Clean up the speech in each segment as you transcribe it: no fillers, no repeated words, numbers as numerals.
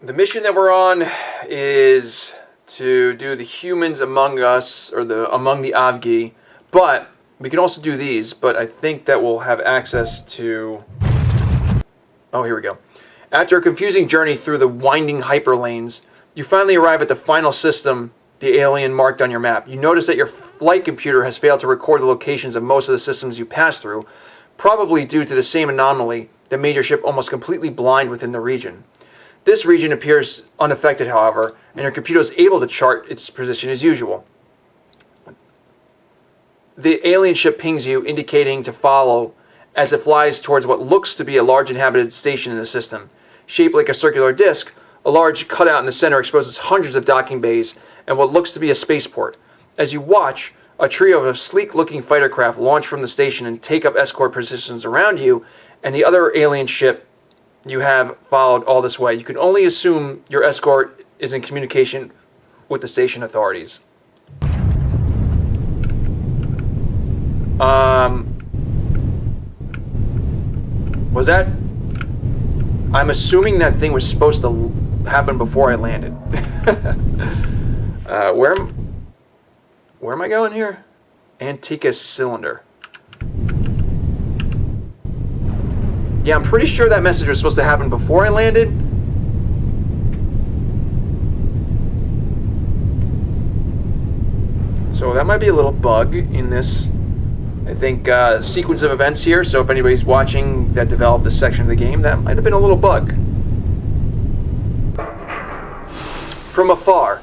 The mission that we're on is to do the humans among us, or among the Avgi, but we can also do these, but I think that we'll have access to... Oh, here we go. After a confusing journey through the winding hyperlanes, you finally arrive at the final system, the alien marked on your map. You notice that your flight computer has failed to record the locations of most of the systems you pass through, probably due to the same anomaly that made your ship almost completely blind within the region. This region appears unaffected, however, and your computer is able to chart its position as usual. The alien ship pings you, indicating to follow as it flies towards what looks to be a large inhabited station in the system. Shaped like a circular disc, a large cutout in the center exposes hundreds of docking bays and what looks to be a spaceport. As you watch, a trio of sleek-looking fighter craft launch from the station and take up escort positions around you and the other alien ship you have followed all this way. You can only assume your escort is in communication with the station authorities. Was that... I'm assuming that thing was supposed to happen before I landed. Where am I going here? Antics cylinder. Yeah, I'm pretty sure that message was supposed to happen before I landed. So that might be a little bug in this, I think, sequence of events here. So if anybody's watching that developed this section of the game, that might have been a little bug. From afar,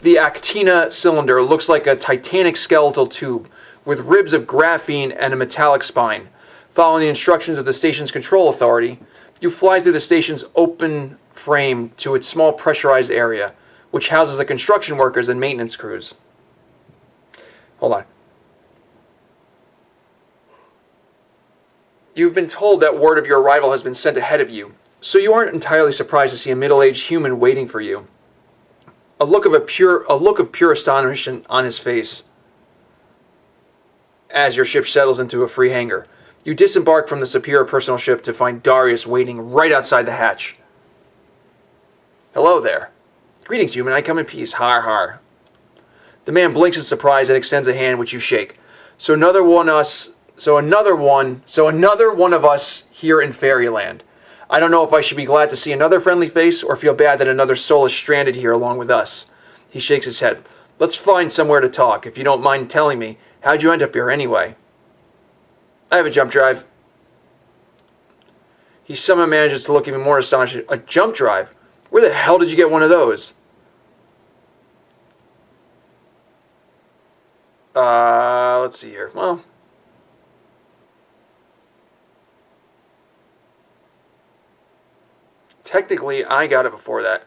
the Actina cylinder looks like a titanic skeletal tube with ribs of graphene and a metallic spine. Following the instructions of the station's control authority, you fly through the station's open frame to its small pressurized area, which houses the construction workers and maintenance crews. Hold on. You've been told that word of your arrival has been sent ahead of you, so you aren't entirely surprised to see a middle-aged human waiting for you. A look of pure astonishment on his face as your ship settles into a free hangar. You disembark from the superior personal ship to find Darius waiting right outside the hatch. Hello there. Greetings, human. I come in peace. Har har. The man blinks in surprise and extends a hand, which you shake. So another one of us here in Fairyland. I don't know if I should be glad to see another friendly face or feel bad that another soul is stranded here along with us. He shakes his head. Let's find somewhere to talk, if you don't mind telling me. How'd you end up here anyway? I have a jump drive. He somehow manages to look even more astonished. A jump drive? Where the hell did you get one of those? Let's see here. Well, technically, I got it before that.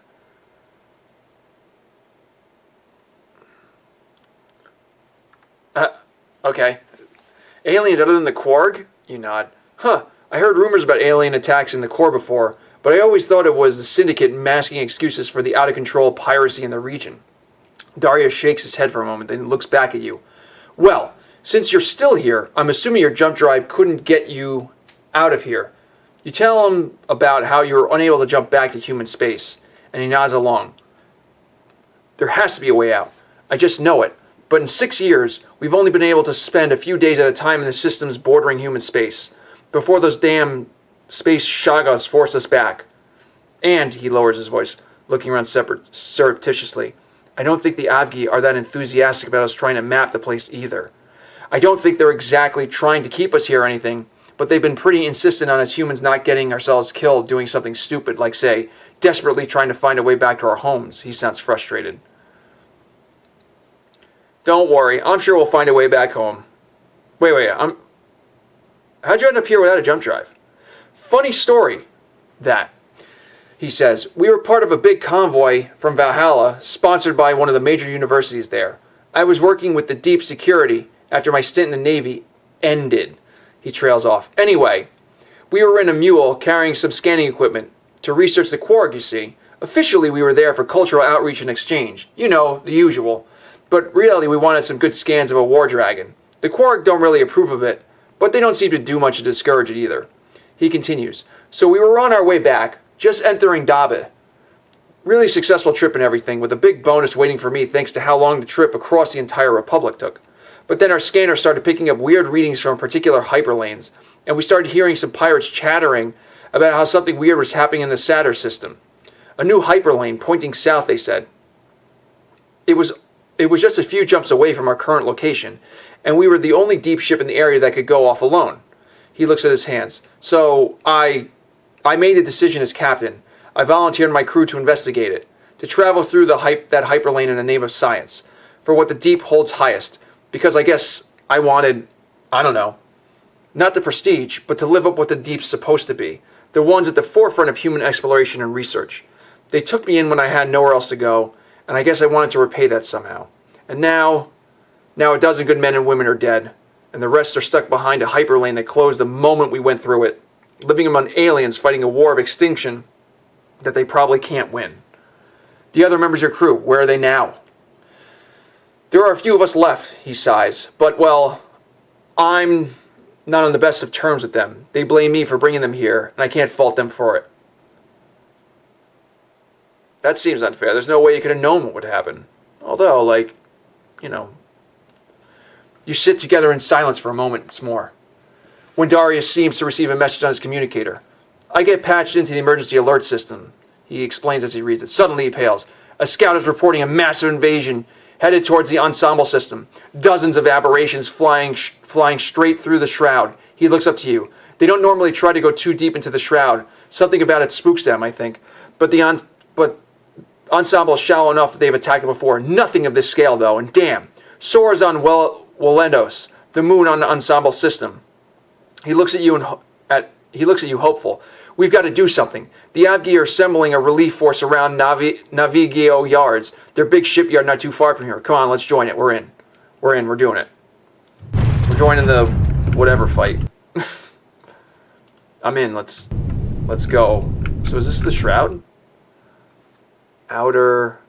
Okay. Aliens other than the Quarg? You nod. Huh. I heard rumors about alien attacks in the core before, but I always thought it was the Syndicate masking excuses for the out-of-control piracy in the region. Darius shakes his head for a moment, then looks back at you. Well, since you're still here, I'm assuming your jump drive couldn't get you out of here. You tell him about how you were unable to jump back to human space, and he nods along. There has to be a way out. I just know it. But in 6 years, we've only been able to spend a few days at a time in the systems bordering human space, before those damn space Shagas forced us back. And, he lowers his voice, looking around surreptitiously, I don't think the Avgi are that enthusiastic about us trying to map the place either. I don't think they're exactly trying to keep us here or anything, but they've been pretty insistent on us humans not getting ourselves killed doing something stupid, like, say, desperately trying to find a way back to our homes. He sounds frustrated. Don't worry, I'm sure we'll find a way back home. Wait, how'd you end up here without a jump drive? Funny story, that. He says, we were part of a big convoy from Valhalla, sponsored by one of the major universities there. I was working with the deep security after my stint in the Navy ended. He trails off. Anyway, we were in a mule carrying some scanning equipment to research the Quarg, you see. Officially, we were there for cultural outreach and exchange. You know, the usual. But really, we wanted some good scans of a war dragon. The Quarg don't really approve of it, but they don't seem to do much to discourage it either. He continues, so we were on our way back, just entering Dabe. Really successful trip and everything, with a big bonus waiting for me thanks to how long the trip across the entire Republic took. But then our scanner started picking up weird readings from particular hyperlanes, and we started hearing some pirates chattering about how something weird was happening in the Saturn system. A new hyperlane pointing south, they said. It was just a few jumps away from our current location, and we were the only deep ship in the area that could go off alone. He looks at his hands. So I made a decision as captain. I volunteered my crew to investigate it, to travel through that hyperlane in the name of science, for what the deep holds highest, because I guess I wanted, I don't know, not the prestige, but to live up what the deep's supposed to be, the ones at the forefront of human exploration and research. They took me in when I had nowhere else to go, and I guess I wanted to repay that somehow. And now a dozen good men and women are dead, and the rest are stuck behind a hyperlane that closed the moment we went through it, living among aliens fighting a war of extinction that they probably can't win. The other members of your crew, where are they now? There are a few of us left, he sighs, but, well, I'm not on the best of terms with them. They blame me for bringing them here, and I can't fault them for it. That seems unfair. There's no way you could have known what would happen. Although, like, you know, you sit together in silence for a moment, it's more. When Darius seems to receive a message on his communicator. I get patched into the emergency alert system, he explains as he reads it. Suddenly he pales. A scout is reporting a massive invasion headed towards the ensemble system. Dozens of aberrations flying straight through the shroud. He looks up to you. They don't normally try to go too deep into the shroud. Something about it spooks them, I think. But ensemble is shallow enough that they've attacked it before. Nothing of this scale, though, and damn. Sora's on Welendos, the moon on the ensemble system. He looks at you hopeful. We've got to do something. The Avgi are assembling a relief force around Navigio Yards. Their big shipyard not too far from here. Come on, let's join it. We're in. We're doing it. We're joining the whatever fight. I'm in. Let's go. So is this the shroud? Outer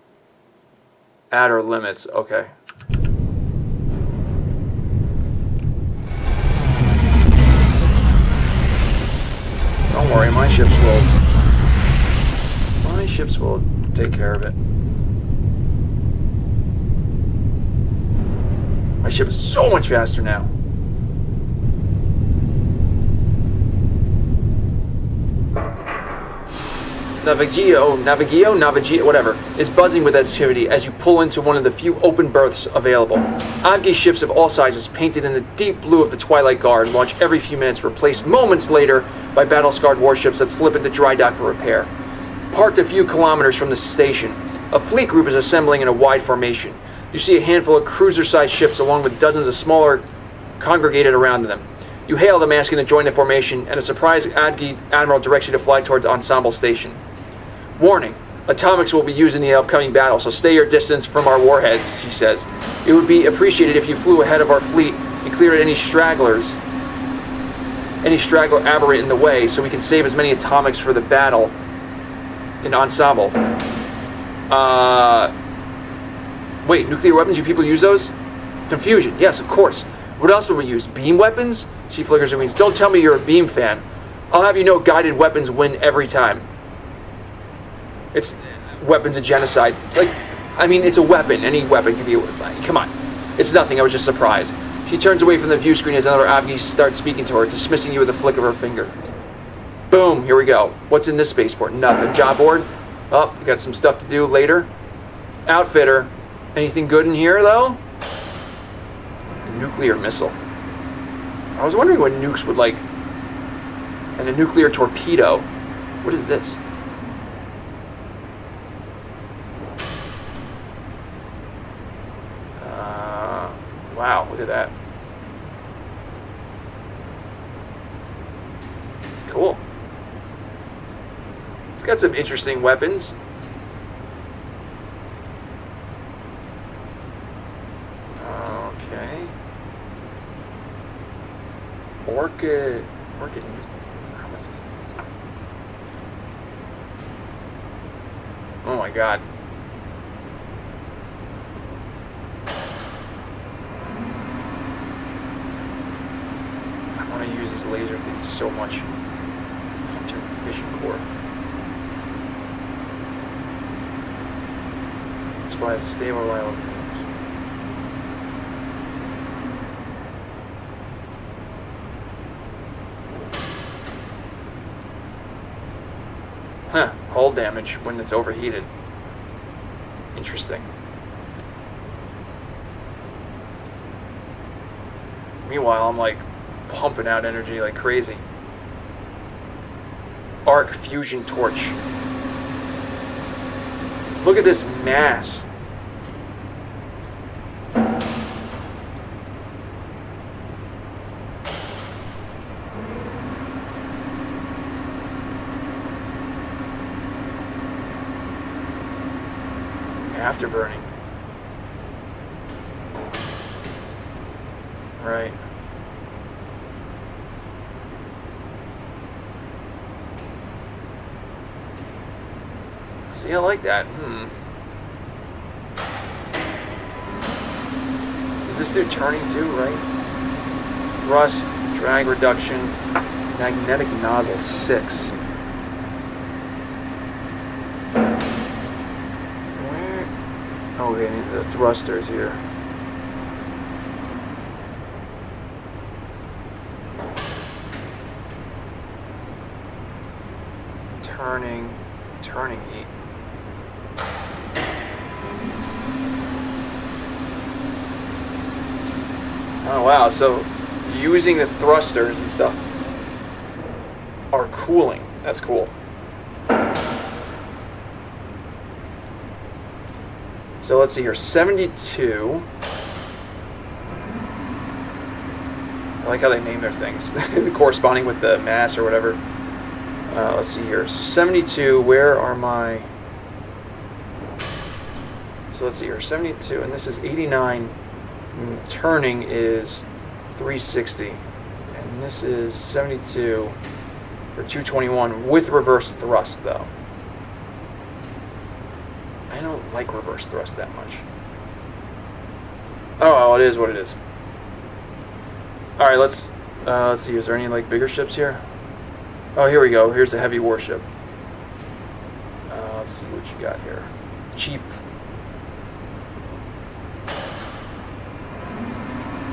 limits. Okay. Don't worry, my ships will take care of it. My ship is so much faster now. Navigio, whatever, is buzzing with activity as you pull into one of the few open berths available. Avgi ships of all sizes, painted in the deep blue of the Twilight Guard, launch every few minutes, replaced moments later by battle-scarred warships that slip into dry dock for repair. Parked a few kilometers from the station, a fleet group is assembling in a wide formation. You see a handful of cruiser-sized ships along with dozens of smaller congregated around them. You hail them asking to join the formation, and a surprised Avgi admiral directs you to fly towards Ensemble Station. Warning, atomics will be used in the upcoming battle, so stay your distance from our warheads, she says. It would be appreciated if you flew ahead of our fleet and cleared any straggler aberrant in the way, so we can save as many atomics for the battle in Ensemble. Wait, nuclear weapons? You people use those? Confusion, yes, of course. What else would we use? Beam weapons? She flickers her wings. Don't tell me you're a beam fan. I'll have you know guided weapons win every time. It's weapons of genocide. It's like, I mean, it's a weapon. Any weapon can be come on. It's nothing. I was just surprised. She turns away from the view screen as another Avgi starts speaking to her, dismissing you with a flick of her finger. Boom, here we go. What's in this spaceport? Nothing. Job board? Oh, we got some stuff to do later. Outfitter. Anything good in here, though? A nuclear missile. I was wondering what nukes would like. And a nuclear torpedo. What is this? Wow, look at that. Cool. It's got some interesting weapons. Okay. Orchid. How much is that? Oh my god. I want to use these laser things so much. Hunter Vision Core. supplies stable, reliable. Huh, hull damage when it's overheated. Interesting. Meanwhile, I'm like pumping out energy like crazy. Arc fusion torch. Look at this mass. Afterburning. Right. See, I like that. Does this do turning too, right? Thrust, drag reduction, magnetic nozzle 6. Where? Oh, okay, the thrusters here. Turning heat. Oh wow, so using the thrusters and stuff are cooling. That's cool. So let's see here, 72. I like how they name their things, corresponding with the mass or whatever. Let's see here, so 72, where are my... So let's see here, 72, and this is 89. And turning is 360, and this is 72 for 221 with reverse thrust though. I don't like reverse thrust that much. Oh well, it is what it is. All right, let's see. Is there any like bigger ships here? Oh, here we go. Here's a heavy warship. Let's see what you got here. Cheap.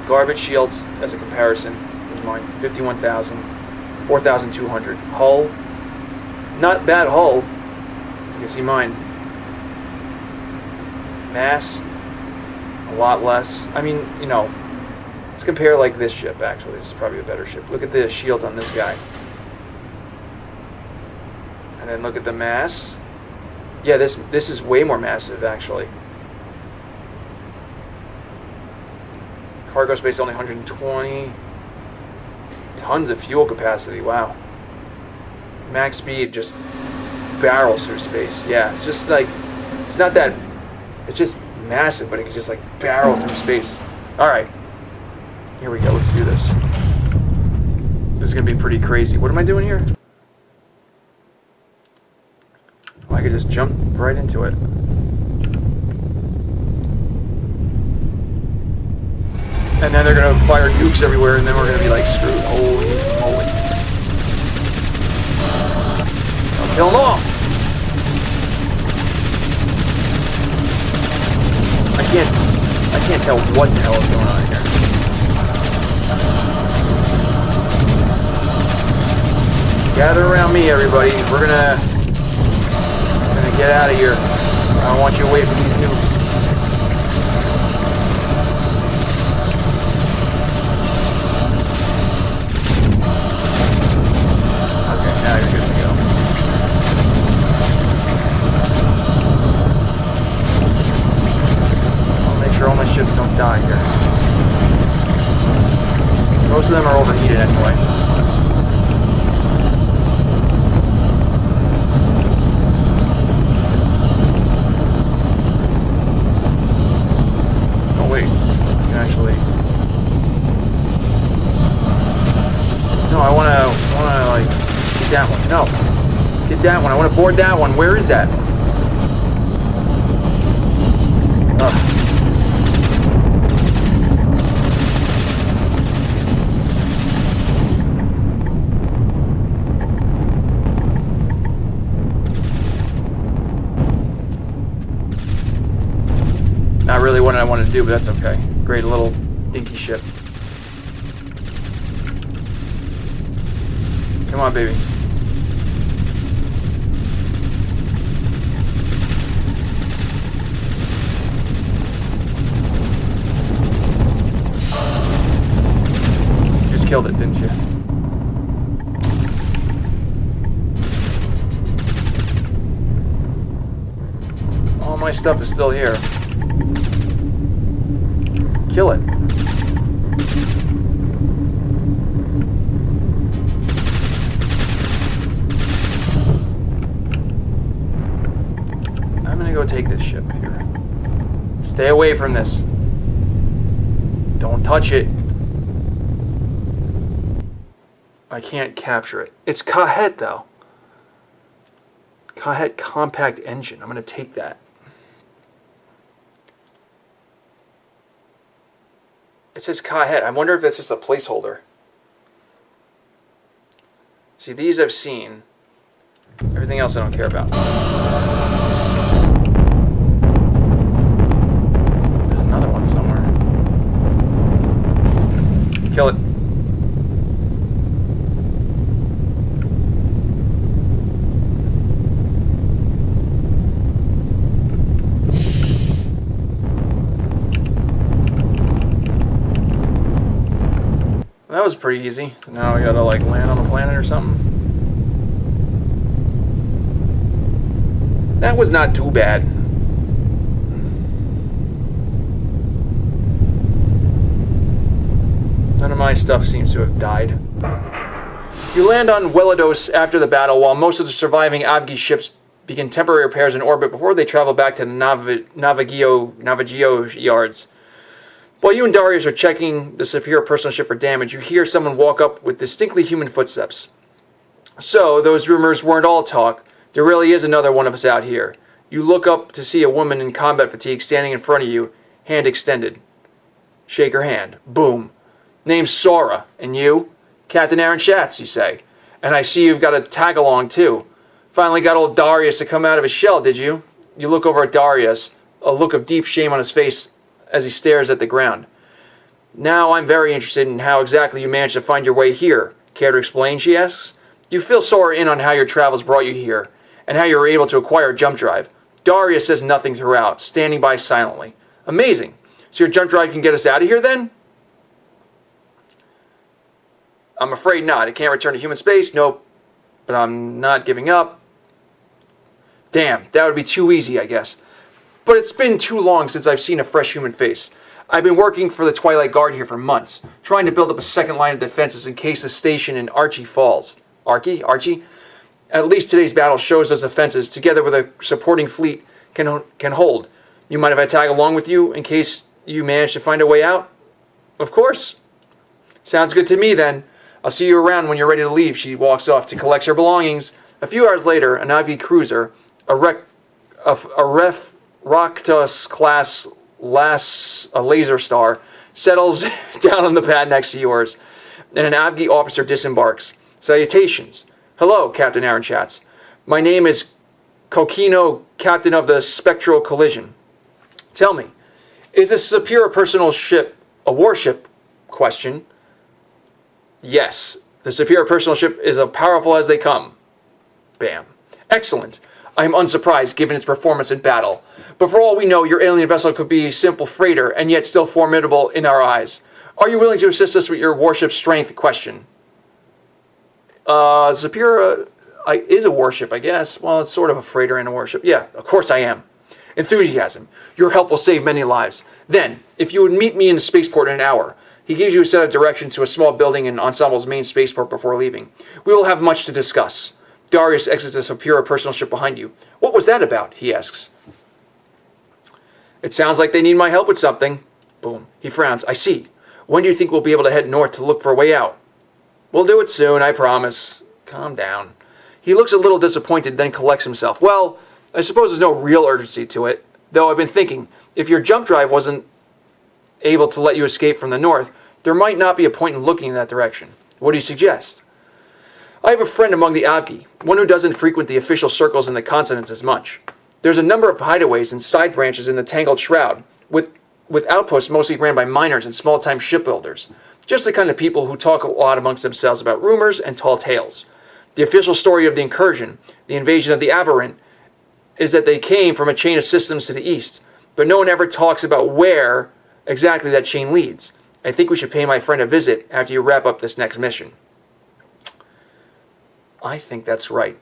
Garbage shields as a comparison. Here's mine. 51,000. 4,200. Hull. Not bad hull. You can see mine. Mass. A lot less. I mean, you know, let's compare like this ship actually. This is probably a better ship. Look at the shields on this guy. And then look at the mass. Yeah, this is way more massive actually. Cargo space only 120. Tons of fuel capacity. Wow. Max speed just barrels through space. Yeah, it's just like, it's not that, it's just massive, but it can just like barrel through space. All right, here we go. Let's do this. This is gonna be pretty crazy. What am I doing here? Oh, I could just jump right into it. And then they're gonna fire nukes everywhere, and then we're gonna be like screwed. Holy moly! I'll kill them all. I can't tell what the hell is going on here. Gather around me, everybody. We're gonna get out of here. I don't want you away from these nukes. Now you're good to go. I'll make sure all my ships don't die here. Most of them are overheated anyway. Oh wait, you can actually... No, I wanna like... that one. No. Get that one. I want to board that one. Where is that? Ugh. Not really what I wanted to do, but that's okay. Great little dinky ship. Come on, baby. You just killed it, didn't you? All my stuff is still here. Kill it. I'm gonna go take this ship here. Stay away from this. Don't touch it. I can't capture it. It's Kahet though. Kahet compact engine. I'm gonna take that. It says Kahet. I wonder if that's just a placeholder. See, these I've seen. Everything else I don't care about. There's another one somewhere. Kill it. That was pretty easy. So now I gotta like land on the planet or something. That was not too bad. None of my stuff seems to have died. You land on Welados after the battle, while most of the surviving Avgi ships begin temporary repairs in orbit before they travel back to Navigio yards. While you and Darius are checking the Superior personal ship for damage, you hear someone walk up with distinctly human footsteps. So, those rumors weren't all talk. There really is another one of us out here. You look up to see a woman in combat fatigue standing in front of you, hand extended. Shake her hand. Boom. Name's Sora. And you? Captain Aaron Schatz, you say. And I see you've got a tag-along, too. Finally got old Darius to come out of his shell, did you? You look over at Darius, a look of deep shame on his face as he stares at the ground. Now I'm very interested in how exactly you managed to find your way here. Care to explain, she asks? You fill Sora in on how your travels brought you here, and how you were able to acquire a jump drive. Darius says nothing throughout, standing by silently. Amazing. So your jump drive can get us out of here then? I'm afraid not. It can't return to human space. Nope. But I'm not giving up. Damn, that would be too easy, I guess. But it's been too long since I've seen a fresh human face. I've been working for the Twilight Guard here for months, trying to build up a second line of defenses in case the station in Archie falls. Archie? At least today's battle shows those defenses, together with a supporting fleet, can hold. You might have had tag along with you in case you manage to find a way out? Of course. Sounds good to me then. I'll see you around when you're ready to leave. She walks off to collect her belongings. A few hours later, an Avgi cruiser, a Raktos class a laser star, settles down on the pad next to yours, and an Avgi officer disembarks. Salutations. Hello, Captain Aaron Schatz. My name is Kokino, captain of the Spectral Collision. Tell me, is this Superior personal ship a warship? Question. Yes, the Superior personal ship is as powerful as they come. Bam. Excellent. I am unsurprised given its performance in battle. But for all we know, your alien vessel could be a simple freighter and yet still formidable in our eyes. Are you willing to assist us with your warship's strength? Question. Superior is a warship, I guess. Well, it's sort of a freighter and a warship. Yeah, of course I am. Enthusiasm. Your help will save many lives. Then, if you would meet me in the spaceport in an hour. He gives you a set of directions to a small building in Ensemble's main spaceport before leaving. We will have much to discuss. Darius exits the Superior personal ship behind you. What was that about? He asks. It sounds like they need my help with something. Boom. He frowns. I see. When do you think we'll be able to head north to look for a way out? We'll do it soon, I promise. Calm down. He looks a little disappointed, then collects himself. Well, I suppose there's no real urgency to it. Though I've been thinking, if your jump drive wasn't able to let you escape from the north, there might not be a point in looking in that direction. What do you suggest? I have a friend among the Avgi, one who doesn't frequent the official circles in the continents as much. There's a number of hideaways and side branches in the Tangled Shroud. with outposts mostly ran by miners and small-time shipbuilders. Just the kind of people who talk a lot amongst themselves about rumors and tall tales. The official story of the incursion, the invasion of the Aberrant, is that they came from a chain of systems to the east, but no one ever talks about where exactly that chain leads. I think we should pay my friend a visit after you wrap up this next mission. I think that's right,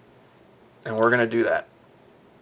and we're going to do that.